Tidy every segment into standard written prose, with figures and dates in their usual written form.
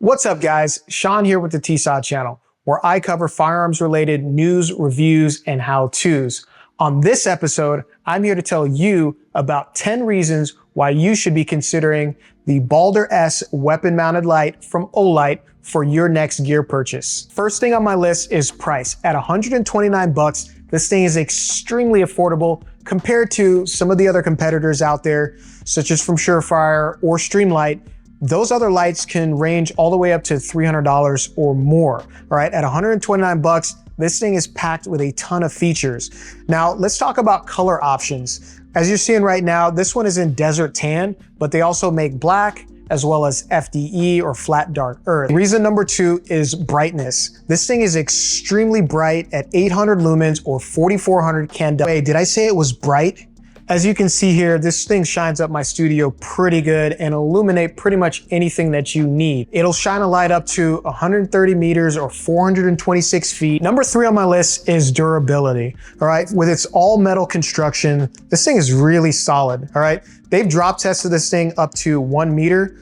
What's up guys, Sean here with the TSOD channel, where I cover firearms related news, reviews, and how-tos. On this episode, I'm here to tell you about 10 reasons why you should be considering the BALDR S weapon mounted light from Olight for your next gear purchase. First thing on my list is price. At 129 bucks, this thing is extremely affordable compared to some of the other competitors out there, such as from Surefire or Streamlight. Those other lights can range all the way up to $300 or more. All right, at 129 bucks, this thing is packed with a ton of features. Now, let's talk about color options. As you're seeing right now, this one is in desert tan, but they also make black as well as FDE or flat dark earth. Reason number 2 is brightness. This thing is extremely bright at 800 lumens or 4400 candela. Wait, did I say it was bright? As you can see here, this thing shines up my studio pretty good and illuminate pretty much anything that you need. It'll shine a light up to 130 meters or 426 feet. Number 3 on my list is durability. All right, with its all metal construction, this thing is really solid. All right, they've drop tested this thing up to 1 meter.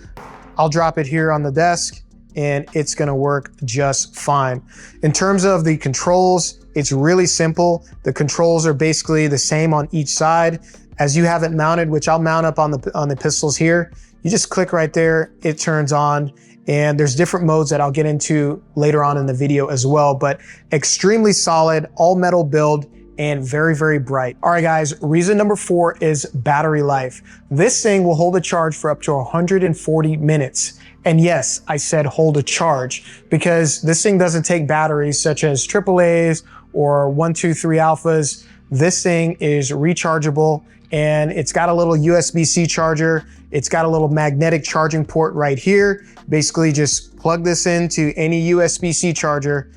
I'll drop it here on the desk and it's gonna work just fine. In terms of the controls, it's really simple. The controls are basically the same on each side. As you have it mounted, which I'll mount up on the pistols here, you just click right there, it turns on, and there's different modes that I'll get into later on in the video as well, but extremely solid, all metal build, and very, very bright. All right, guys, reason number 4 is battery life. This thing will hold a charge for up to 140 minutes. And yes, I said hold a charge because this thing doesn't take batteries such as AAAs or 123 alphas. This thing is rechargeable and it's got a little USB-C charger. It's got a little magnetic charging port right here. Basically just plug this into any USB-C charger,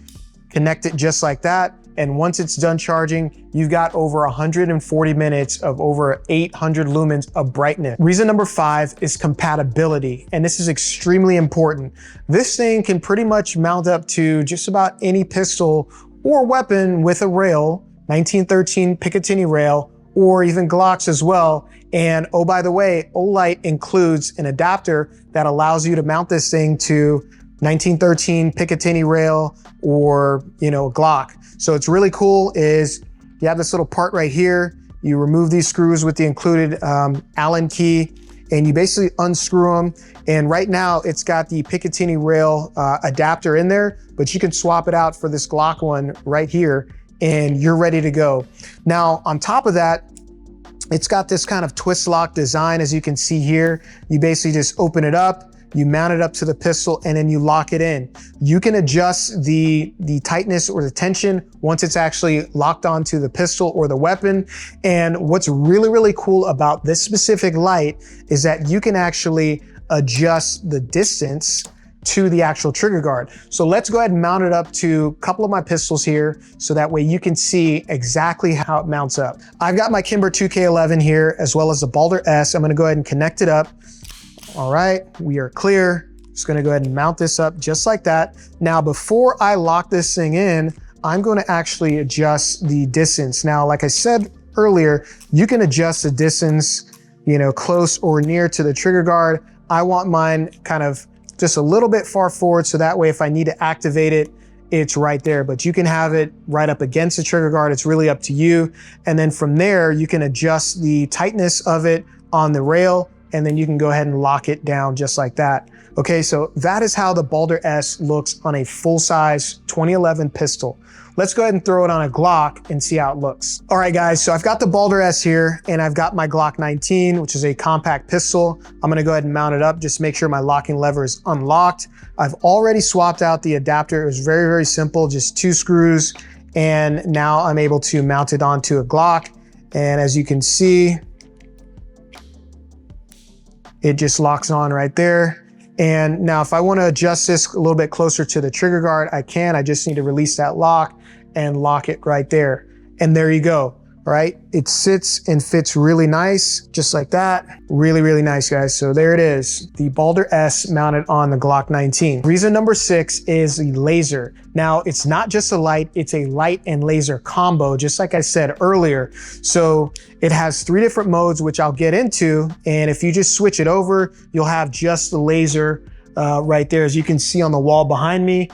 connect it just like that. And once it's done charging, you've got over 140 minutes of over 800 lumens of brightness. Reason number 5 is compatibility, and this is extremely important. This thing can pretty much mount up to just about any pistol or weapon with a rail, 1913 Picatinny rail, or even Glocks as well. And oh, by the way, Olight includes an adapter that allows you to mount this thing to 1913 Picatinny rail or, a Glock. So it's really cool is you have this little part right here. You remove these screws with the included Allen key and you basically unscrew them. And right now it's got the Picatinny rail adapter in there, but you can swap it out for this Glock one right here and you're ready to go. Now, on top of that, it's got this kind of twist lock design. As you can see here, you basically just open it up, you mount it up to the pistol and then you lock it in. You can adjust the tightness or the tension once it's actually locked onto the pistol or the weapon. And what's really, really cool about this specific light is that you can actually adjust the distance to the actual trigger guard. So let's go ahead and mount it up to a couple of my pistols here so that way you can see exactly how it mounts up. I've got my Kimber 2K11 here as well as the BALDR S. I'm gonna go ahead and connect it up. All right, we are clear. Just gonna go ahead and mount this up just like that. Now, before I lock this thing in, I'm gonna actually adjust the distance. Now, like I said earlier, you can adjust the distance, close or near to the trigger guard. I want mine kind of just a little bit far forward so that way if I need to activate it, it's right there. But you can have it right up against the trigger guard. It's really up to you. And then from there, you can adjust the tightness of it on the rail and then you can go ahead and lock it down just like that. Okay, so that is how the BALDR S looks on a full-size 2011 pistol. Let's go ahead and throw it on a Glock and see how it looks. All right, guys, so I've got the BALDR S here and I've got my Glock 19, which is a compact pistol. I'm gonna go ahead and mount it up, just make sure my locking lever is unlocked. I've already swapped out the adapter. It was very, very simple, just 2 screws. And now I'm able to mount it onto a Glock. And as you can see, it just locks on right there. And now if I want to adjust this a little bit closer to the trigger guard, I can. I just need to release that lock and lock it right there. And there you go. All right, it sits and fits really nice, just like that. Really, really nice, guys. So there it is, the BALDR S mounted on the Glock 19. Reason number 6 is the laser. Now, it's not just a light, it's a light and laser combo, just like I said earlier. So it has 3 different modes, which I'll get into. And if you just switch it over, you'll have just the laser right there, as you can see on the wall behind me.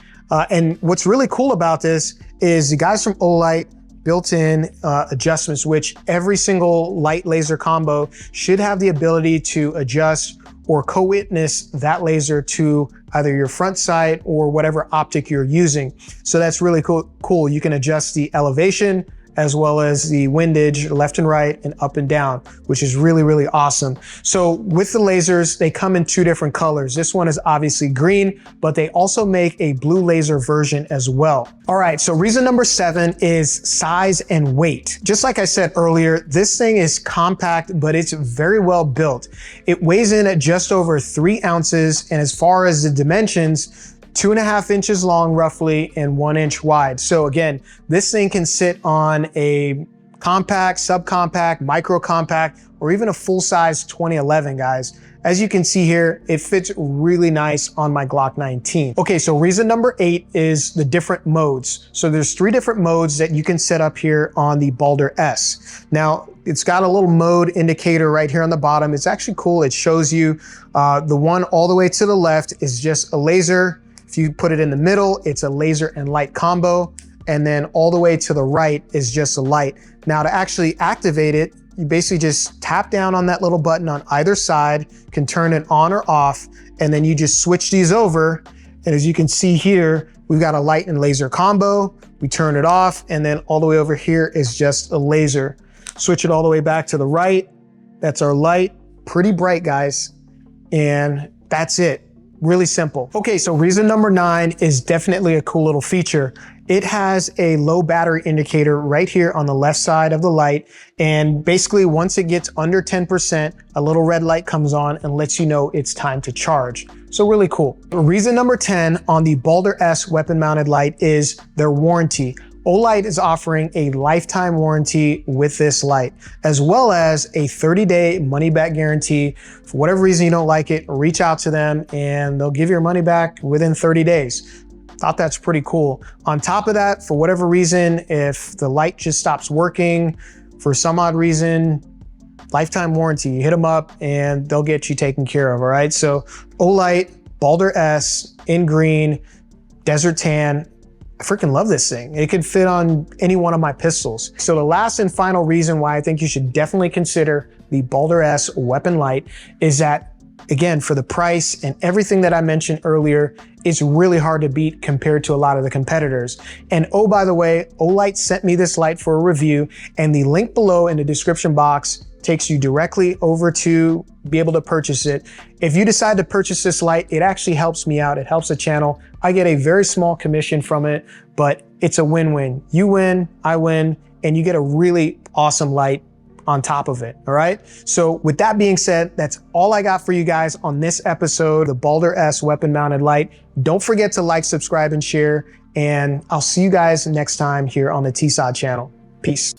And what's really cool about this is the guys from Olight built-in adjustments, which every single light laser combo should have the ability to adjust or co-witness that laser to either your front sight or whatever optic you're using. So that's really cool. You can adjust the elevation as well as the windage left and right and up and down, which is really, really awesome. So with the lasers, they come in 2 different colors. This one is obviously green, but they also make a blue laser version as well. All right, so reason number 7 is size and weight. Just like I said earlier, this thing is compact, but it's very well built. It weighs in at just over 3 ounces, and as far as the dimensions, 2.5 inches long roughly and 1 inch wide. So again, this thing can sit on a compact, subcompact, micro compact, or even a full-size 2011, guys. As you can see here, it fits really nice on my Glock 19. Okay, so reason number 8 is the different modes. So there's 3 different modes that you can set up here on the BALDR S. Now, it's got a little mode indicator right here on the bottom. It's actually cool. It shows you the one all the way to the left is just a laser. If you put it in the middle, it's a laser and light combo. And then all the way to the right is just a light. Now to actually activate it, you basically just tap down on that little button on either side, can turn it on or off, and then you just switch these over. And as you can see here, we've got a light and laser combo. We turn it off, and then all the way over here is just a laser. Switch it all the way back to the right. That's our light, pretty bright, guys. And that's it. Really simple. Okay, so reason number 9 is definitely a cool little feature. It has a low battery indicator right here on the left side of the light. And basically once it gets under 10%, a little red light comes on and lets you know it's time to charge. So really cool. Reason number 10 on the BALDR S weapon mounted light is their warranty. Olight is offering a lifetime warranty with this light, as well as a 30-day money-back guarantee. For whatever reason you don't like it, reach out to them and they'll give your money back within 30 days. Thought that's pretty cool. On top of that, for whatever reason, if the light just stops working for some odd reason, lifetime warranty. You hit them up and they'll get you taken care of, all right? So Olight BALDR S in green, desert tan. I freaking love this thing. It could fit on any one of my pistols. So the last and final reason why I think you should definitely consider the BALDR S weapon light is that, again, for the price and everything that I mentioned earlier, it's really hard to beat compared to a lot of the competitors. And oh, by the way, Olight sent me this light for a review, and the link below in the description box takes you directly over to be able to purchase it. If you decide to purchase this light, it actually helps me out. It helps the channel. I get a very small commission from it, but it's a win-win. You win, I win, and you get a really awesome light on top of it, all right? So with that being said, that's all I got for you guys on this episode, the BALDR S weapon mounted light. Don't forget to like, subscribe, and share, and I'll see you guys next time here on the TSOD channel. Peace.